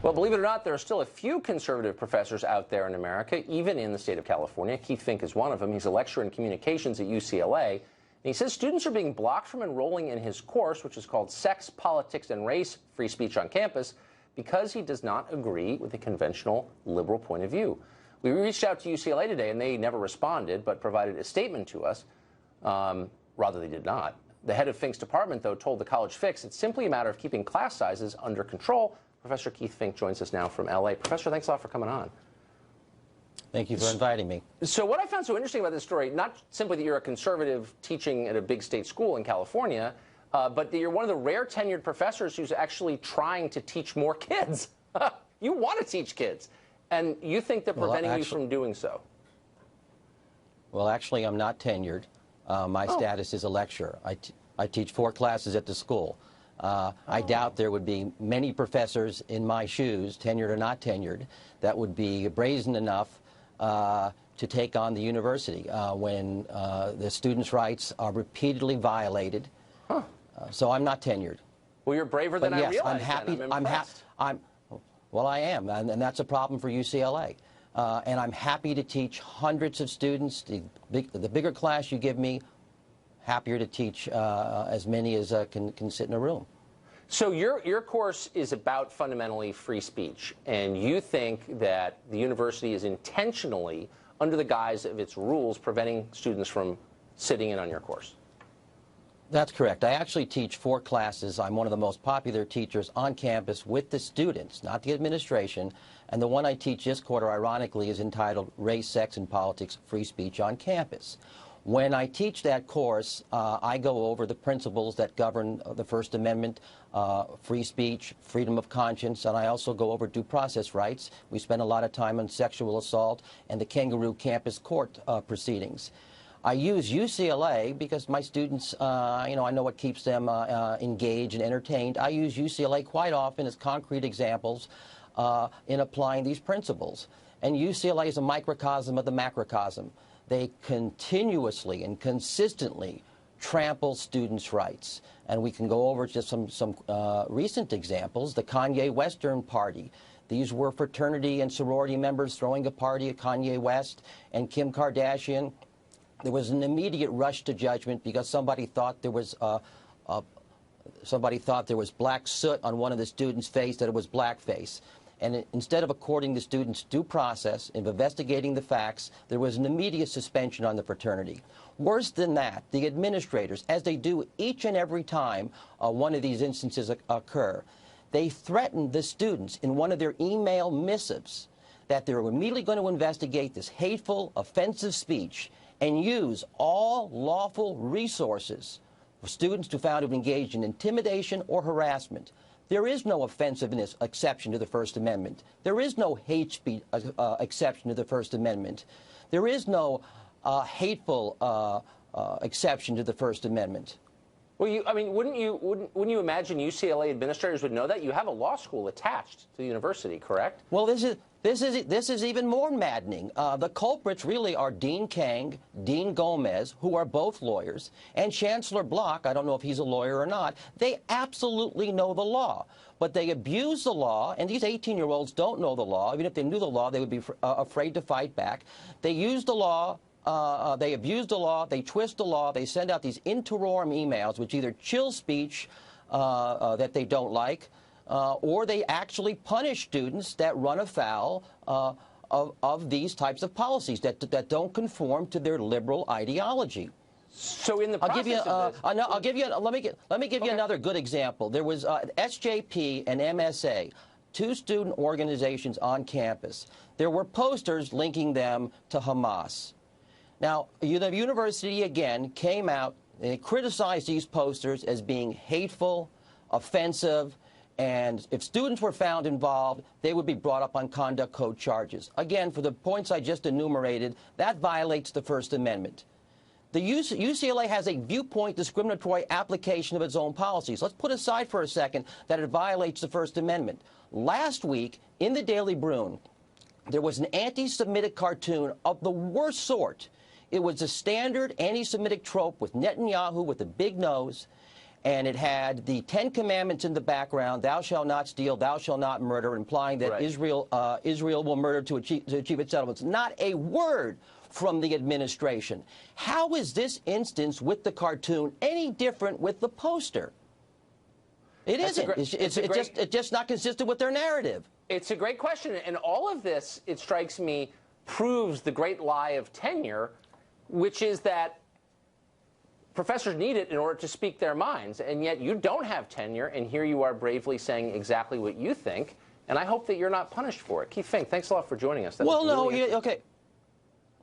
Well, believe it or not, there are still a few conservative professors out there in America, even in the state of California. Keith Fink is one of them. He's a lecturer in communications at UCLA. And he says students are being blocked from enrolling in his course, which is called Sex, Politics, and Race, Free Speech on Campus, because he does not agree with the conventional liberal point of view. We reached out to UCLA today, and they never responded, but provided a statement to us. Rather, they did not. The head of Fink's department, though, told the College Fix it's simply a matter of keeping class sizes under control. Professor Keith Fink joins us now from L.A. Professor, thanks a lot for coming on. Thank you for inviting me. So what I found so interesting about this story, not simply that you're a conservative teaching at a big state school in California, but that you're one of the rare tenured professors who's actually trying to teach more kids. You want to teach kids, and you think they're preventing you from doing so. Well, actually, I'm not tenured. My status is a lecturer. I teach 4 classes at the school. I doubt there would be many professors in my shoes, tenured or not tenured, that would be brazen enough to take on the university when the students' rights are repeatedly violated. So I'm not tenured. Well, you're braver than I realized. I'm happy. Well, I am, and that's a problem for UCLA. And I'm happy to teach hundreds of students. The bigger class you give me, happier to teach as many as can sit in a room. So your course is about fundamentally free speech, and you think that the university is intentionally, under the guise of its rules, preventing students from sitting in on your course. That's correct. I actually teach 4 classes. I'm one of the most popular teachers on campus with the students, not the administration. And the one I teach this quarter, ironically, is entitled Race, Sex, and Politics, Free Speech on Campus. When I teach that course, I go over the principles that govern the First Amendment, free speech, freedom of conscience, and I also go over due process rights. We spend a lot of time on sexual assault and the kangaroo campus court proceedings. I use UCLA because my students, I know what keeps them engaged and entertained. I use UCLA quite often as concrete examples in applying these principles. And UCLA is a microcosm of the macrocosm. They continuously and consistently trample students' rights. And we can go over just some recent examples. The Kanye Western Party. These were fraternity and sorority members throwing a party at Kanye West and Kim Kardashian. There was an immediate rush to judgment because somebody thought there was black soot on one of the students' face, that it was blackface. And instead of according the students due process of investigating the facts, there was an immediate suspension on the fraternity. Worse than that, the administrators, as they do each and every time one of these instances occur, they threatened the students in one of their email missives that they're immediately going to investigate this hateful, offensive speech and use all lawful resources for students who found to have engaged in intimidation or harassment. There is no offensiveness exception to the First Amendment. There is no hate speech exception to the First Amendment. There is no hateful exception to the First Amendment. Well, wouldn't you imagine UCLA administrators would know that? You have a law school attached to the university, correct? Well, this is even more maddening. The culprits really are Dean Kang, Dean Gomez, who are both lawyers, and Chancellor Block. I don't know if he's a lawyer or not. They absolutely know the law, but they abuse the law, and these 18-year-olds don't know the law. Even if they knew the law, they would be afraid to fight back. They use the law. They abuse the law, they twist the law, they send out these interim emails which either chill speech that they don't like, or they actually punish students that run afoul of these types of policies that don't conform to their liberal ideology. So in the process let me give you another good example. There was SJP and MSA, 2 student organizations on campus. There were posters linking them to Hamas. Now, the university, again, came out and criticized these posters as being hateful, offensive, and if students were found involved, they would be brought up on conduct code charges. Again, for the points I just enumerated, that violates the First Amendment. The UCLA has a viewpoint discriminatory application of its own policies. Let's put aside for a second that it violates the First Amendment. Last week, in the Daily Bruin, there was an anti-Semitic cartoon of the worst sort. It was a standard anti-Semitic trope with Netanyahu with a big nose, and it had the 10 Commandments in the background: "Thou shalt not steal, thou shalt not murder," implying that Israel will murder to achieve its settlements. Not a word from the administration. How is this instance with the cartoon any different with the poster? It isn't. It's just not consistent with their narrative. It's a great question, and all of this, it strikes me, proves the great lie of tenure, which is that professors need it in order to speak their minds, and yet you don't have tenure, and here you are bravely saying exactly what you think, and I hope that you're not punished for it. Keith Fink, thanks a lot for joining us. Okay.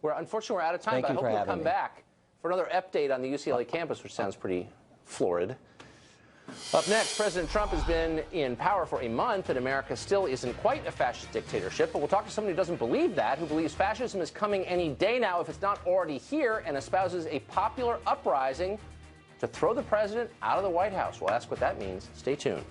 Unfortunately, we're out of time, but I hope you'll come back for another update on the UCLA campus, which sounds pretty florid. Up next, President Trump has been in power for a month, and America still isn't quite a fascist dictatorship. But we'll talk to somebody who doesn't believe that, who believes fascism is coming any day now if it's not already here, and espouses a popular uprising to throw the president out of the White House. We'll ask what that means. Stay tuned.